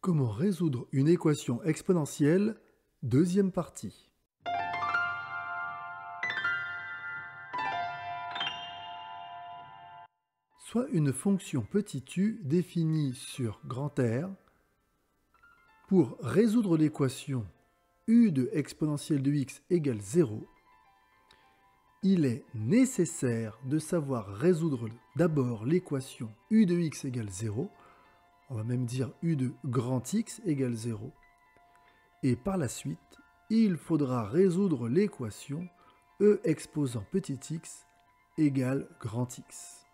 Comment résoudre une équation exponentielle, deuxième partie. Soit une fonction petit u définie sur grand R. Pour résoudre l'équation u de exponentielle de x égale 0, il est nécessaire de savoir résoudre d'abord l'équation u de x égale 0, on va même dire u de grand X égale 0, et par la suite, il faudra résoudre l'équation e exposant petit x égale grand X.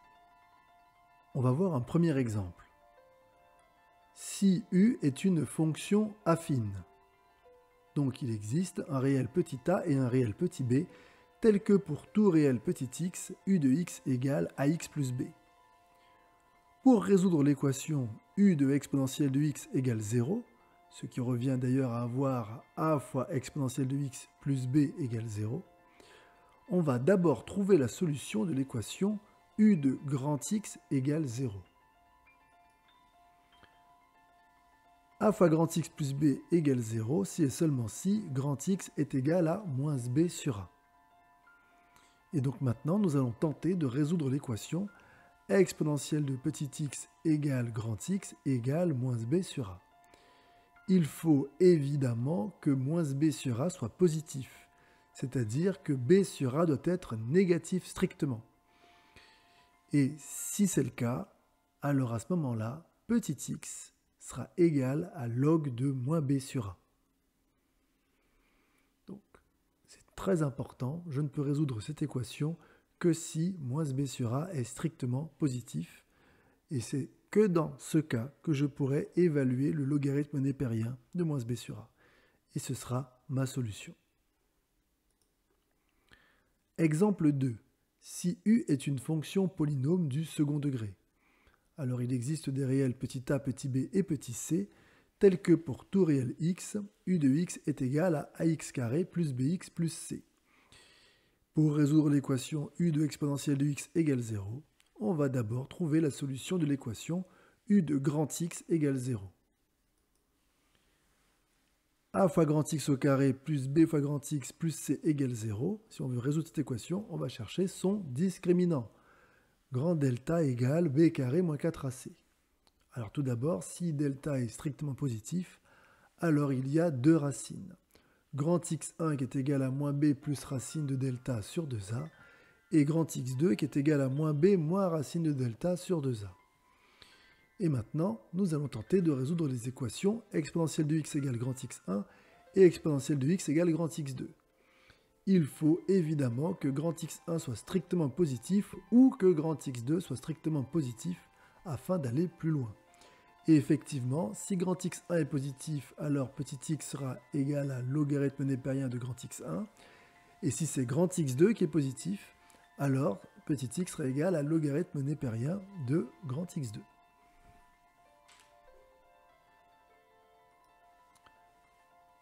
On va voir un premier exemple. Si u est une fonction affine, donc il existe un réel petit a et un réel petit b, tel que pour tout réel petit x, u de x égale ax plus b. Pour résoudre l'équation u de exponentielle de x égale 0, ce qui revient d'ailleurs à avoir a fois exponentielle de x plus b égale 0, on va d'abord trouver la solution de l'équation u de grand X égale 0. A fois grand X plus b égale 0 si et seulement si grand X est égal à moins b sur a. Et donc maintenant, nous allons tenter de résoudre l'équation exponentielle de petit x égale grand X égale moins b sur a. Il faut évidemment que moins b sur a soit positif, c'est-à-dire que b sur a doit être négatif strictement. Et si c'est le cas, alors à ce moment-là, petit x sera égal à log de moins b sur a. Donc, c'est très important, je ne peux résoudre cette équation que si moins b sur a est strictement positif. Et c'est que dans ce cas que je pourrai évaluer le logarithme népérien de moins b sur a. Et ce sera ma solution. Exemple 2. Si u est une fonction polynôme du second degré. Alors il existe des réels petit a, petit b et petit c, tels que pour tout réel x, u de x est égal à ax carré plus bx plus c. Pour résoudre l'équation u de exponentielle de x égale 0, on va d'abord trouver la solution de l'équation u de grand X égale 0. A fois grand X au carré plus b fois grand X plus c égale 0. Si on veut résoudre cette équation, on va chercher son discriminant. Grand delta égale b carré moins 4ac. Alors tout d'abord, si delta est strictement positif, alors il y a deux racines. Grand x1 qui est égal à moins b plus racine de delta sur 2a, et grand x2 qui est égal à moins b moins racine de delta sur 2a. Et maintenant, nous allons tenter de résoudre les équations exponentielle de x égale grand x1 et exponentielle de x égale grand x2. Il faut évidemment que grand x1 soit strictement positif ou que grand x2 soit strictement positif afin d'aller plus loin. Et effectivement, si grand x1 est positif, alors petit x sera égal à logarithme népérien de grand x1. Et si c'est grand x2 qui est positif, alors petit x sera égal à logarithme népérien de grand x2.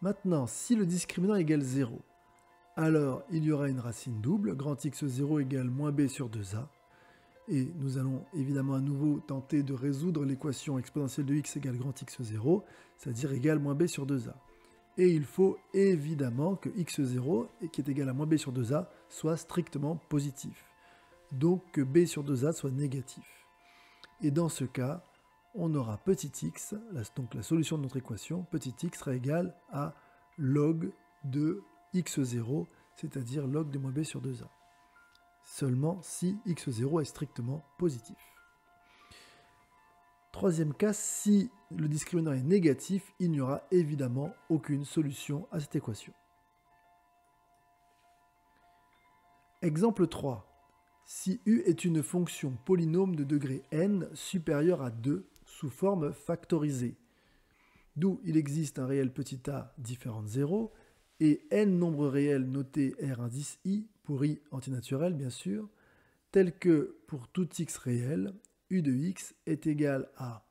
Maintenant, si le discriminant égale 0, alors il y aura une racine double, grand x0 égale moins b sur 2a. Et nous allons évidemment à nouveau tenter de résoudre l'équation exponentielle de x égale grand x0, c'est-à-dire égale moins b sur 2a. Et il faut évidemment que x0, qui est égal à moins b sur 2a, soit strictement positif. Donc que b sur 2a soit négatif. Et dans ce cas, on aura petit x, donc la solution de notre équation, petit x sera égal à log de x0, c'est-à-dire log de moins b sur 2a. Seulement si x0 est strictement positif. Troisième cas, si le discriminant est négatif, il n'y aura évidemment aucune solution à cette équation. Exemple 3. Si u est une fonction polynôme de degré n supérieure à 2 sous forme factorisée, d'où il existe un réel petit a différent de 0 et n nombres réels notés R indice i, pour i antinaturel bien sûr, tel que pour tout x réel, u de x est égal à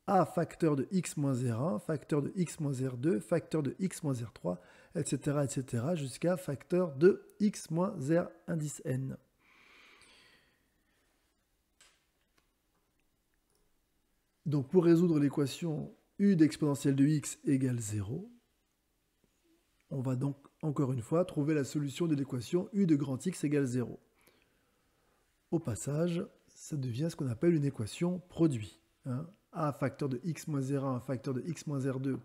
a facteur de x moins R1, facteur de x moins R2, facteur de x moins R3, etc. jusqu'à facteur de x moins R indice n. Donc pour résoudre l'équation u d'exponentielle de x égale 0. On va donc, encore une fois, trouver la solution de l'équation u de grand X égale 0. Au passage, ça devient ce qu'on appelle une équation produit. Hein. A facteur de x moins R1, facteur de x moins R2,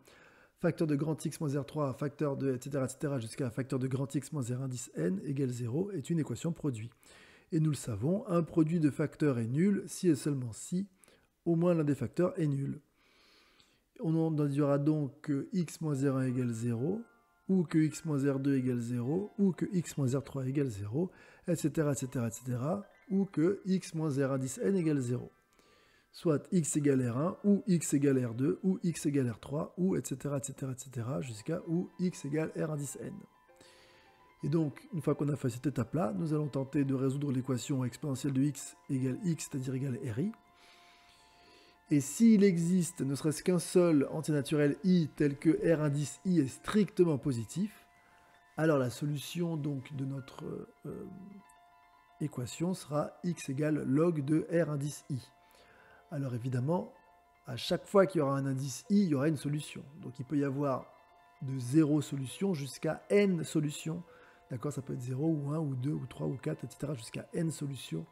facteur de grand X moins R3, facteur de etc. jusqu'à facteur de grand X moins R1 10 n égale 0 est une équation produit. Et nous le savons, un produit de facteurs est nul si et seulement si au moins l'un des facteurs est nul. On en dira donc que x moins R1 égale 0, ou que x moins R2 égale 0, ou que x moins R3 égale 0, etc., ou que x moins R1 10 n égale 0. Soit x égale R1, ou x égale R2, ou x égale R3, ou etc., jusqu'à ou x égale R1 10 n. Et donc, une fois qu'on a fait cette étape-là, nous allons tenter de résoudre l'équation exponentielle de x égale x, c'est-à-dire égale RI. Et s'il existe ne serait-ce qu'un seul entier naturel i tel que R indice i est strictement positif, alors la solution donc de notre équation sera x égale log de R indice i. Alors évidemment, à chaque fois qu'il y aura un indice i, il y aura une solution. Donc il peut y avoir de 0 solutions jusqu'à n solutions. D'accord, ça peut être 0 ou 1 ou 2 ou 3 ou 4, etc. jusqu'à n solutions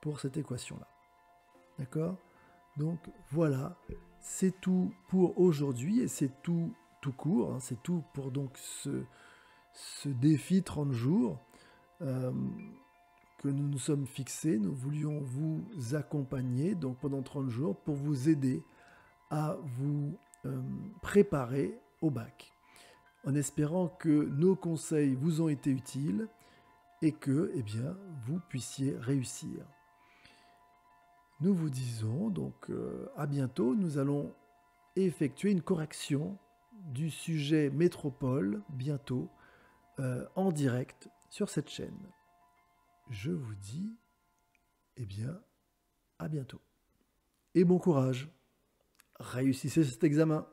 pour cette équation-là. D'accord ? Donc voilà, c'est tout pour aujourd'hui et c'est tout court. Hein, c'est tout pour donc ce défi 30 jours que nous nous sommes fixés. Nous voulions vous accompagner donc pendant 30 jours pour vous aider à vous préparer au bac. En espérant que nos conseils vous ont été utiles et que vous puissiez réussir. Nous vous disons donc à bientôt. Nous allons effectuer une correction du sujet métropole bientôt en direct sur cette chaîne. Je vous dis à bientôt. Et bon courage. Réussissez cet examen.